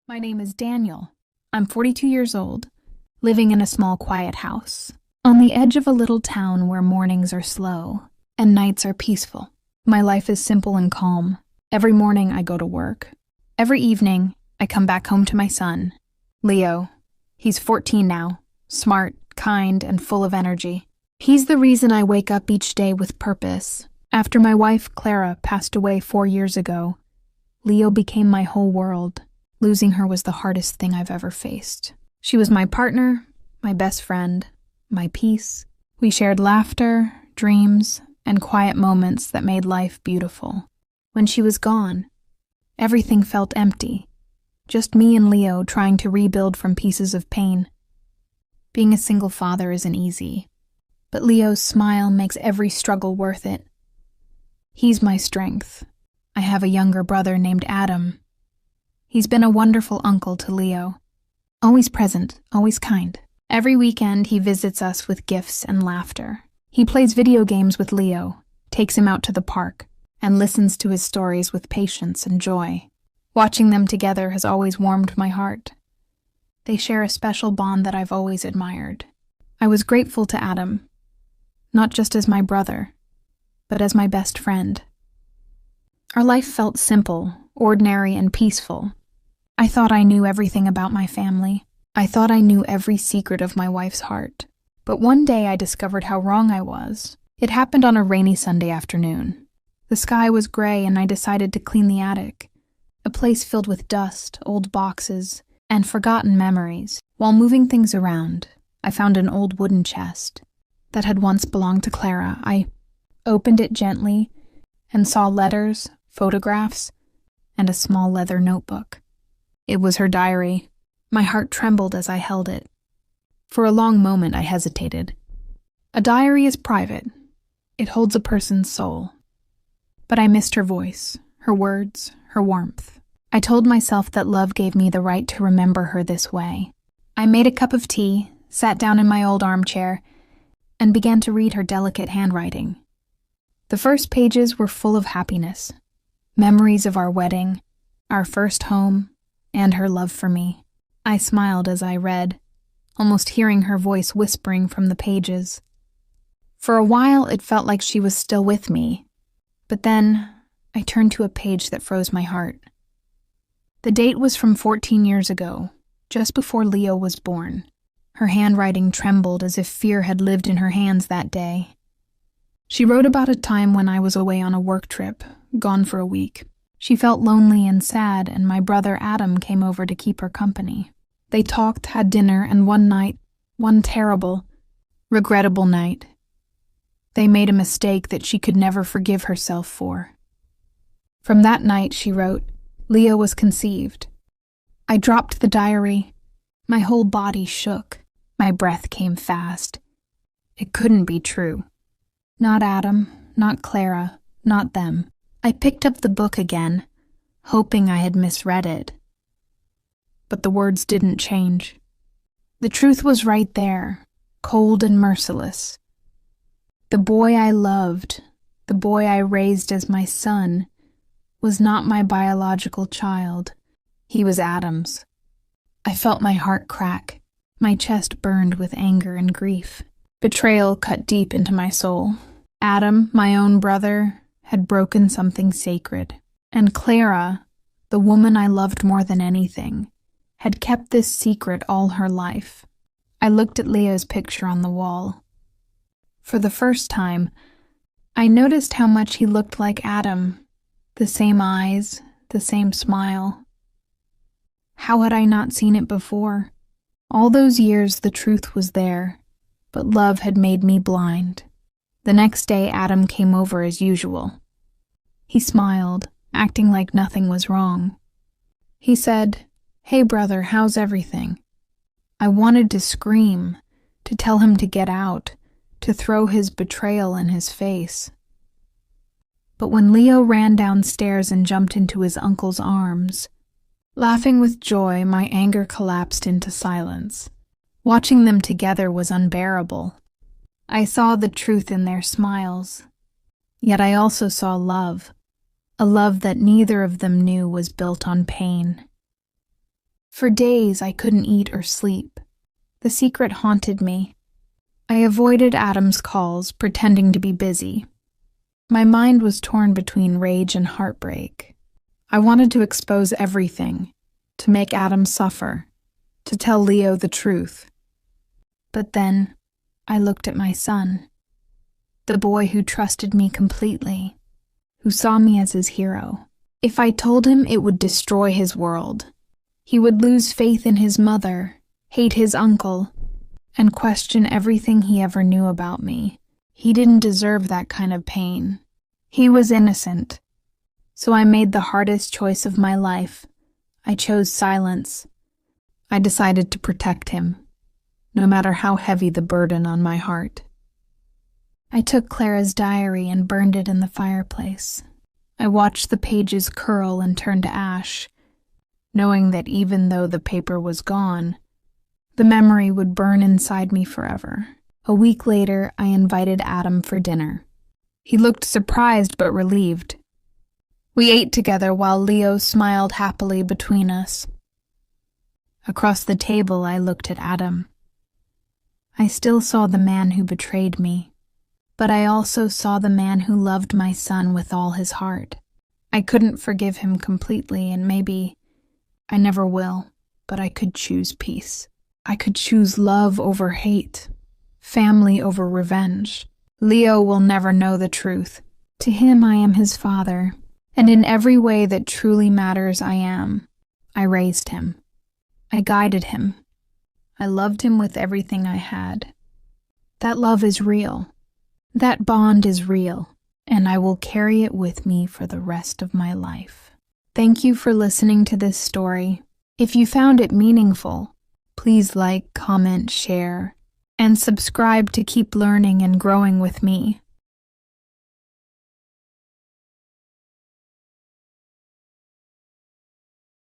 My name is Daniel. I'm 42 years old, living in a small, quiet house, on the edge of a little town where mornings are slow and nights are peaceful. My life is simple and calm. Every morning I go to work. Every evening I come back home to my son, Leo. He's 14 now, smart, kind, and full of energy. He's the reason I wake up each day with purpose. After my wife, Clara, passed away 4 years ago, Leo became my whole world. Losing her was the hardest thing I've ever faced. She was my partner, my best friend, my peace. We shared laughter, dreams, and quiet moments that made life beautiful. When she was gone, everything felt empty. Just me and Leo trying to rebuild from pieces of pain. Being a single father isn't easy, but Leo's smile makes every struggle worth it. He's my strength. I have a younger brother named Adam. He's been a wonderful uncle to Leo. Always present, always kind. Every weekend he visits us with gifts and laughter. He plays video games with Leo, takes him out to the park, and listens to his stories with patience and joy. Watching them together has always warmed my heart. They share a special bond that I've always admired. I was grateful to Adam, not just as my brother, but as my best friend. Our life felt simple, ordinary, and peaceful. I thought I knew everything about my family. I thought I knew every secret of my wife's heart. But one day I discovered how wrong I was. It happened on a rainy Sunday afternoon. The sky was gray and I decided to clean the attic, a place filled with dust, old boxes, and forgotten memories. While moving things around, I found an old wooden chest that had once belonged to Clara. I opened it gently and saw letters, photographs, and a small leather notebook. It was her diary. My heart trembled as I held it. For a long moment I hesitated. A diary is private. It holds a person's soul. But I missed her voice, her words, her warmth. I told myself that love gave me the right to remember her this way. I made a cup of tea, sat down in my old armchair, and began to read her delicate handwriting. The first pages were full of happiness, memories of our wedding, our first home, and her love for me. I smiled as I read, almost hearing her voice whispering from the pages. For a while, it felt like she was still with me, but then I turned to a page that froze my heart. The date was from 14 years ago, just before Leo was born. Her handwriting trembled as if fear had lived in her hands that day. She wrote about a time when I was away on a work trip, gone for a week. She felt lonely and sad, and my brother Adam came over to keep her company. They talked, had dinner, and one night, one terrible, regrettable night, they made a mistake that she could never forgive herself for. From that night, she wrote, Leo was conceived. I dropped the diary. My whole body shook. My breath came fast. It couldn't be true. Not Adam, not Clara, not them. I picked up the book again, hoping I had misread it. But the words didn't change. The truth was right there, cold and merciless. The boy I loved, the boy I raised as my son, was not my biological child. He was Adam's. I felt my heart crack. My chest burned with anger and grief. Betrayal cut deep into my soul. Adam, my own brother, had broken something sacred. And Clara, the woman I loved more than anything, had kept this secret all her life. I looked at Leo's picture on the wall. For the first time, I noticed how much he looked like Adam. The same eyes, the same smile. How had I not seen it before? All those years the truth was there, but love had made me blind. The next day Adam came over as usual. He smiled, acting like nothing was wrong. He said, "Hey brother, how's everything?" I wanted to scream, to tell him to get out, to throw his betrayal in his face. But when Leo ran downstairs and jumped into his uncle's arms, laughing with joy, my anger collapsed into silence. Watching them together was unbearable. I saw the truth in their smiles, yet I also saw love, a love that neither of them knew was built on pain. For days, I couldn't eat or sleep. The secret haunted me. I avoided Adam's calls, pretending to be busy. My mind was torn between rage and heartbreak. I wanted to expose everything, to make Adam suffer, to tell Leo the truth. But then, I looked at my son, the boy who trusted me completely, who saw me as his hero. If I told him, it would destroy his world. He would lose faith in his mother, hate his uncle, and question everything he ever knew about me. He didn't deserve that kind of pain. He was innocent. So I made the hardest choice of my life. I chose silence. I decided to protect him, no matter how heavy the burden on my heart. I took Clara's diary and burned it in the fireplace. I watched the pages curl and turn to ash, knowing that even though the paper was gone, the memory would burn inside me forever. A week later, I invited Adam for dinner. He looked surprised but relieved. We ate together while Leo smiled happily between us. Across the table, I looked at Adam. I still saw the man who betrayed me, but I also saw the man who loved my son with all his heart. I couldn't forgive him completely, and maybe I never will, but I could choose peace. I could choose love over hate, family over revenge. Leo will never know the truth. To him, I am his father, and in every way that truly matters, I am. I raised him. I guided him. I loved him with everything I had. That love is real. That bond is real, and I will carry it with me for the rest of my life. Thank you for listening to this story. If you found it meaningful, please like, comment, share, and subscribe to keep learning and growing with me.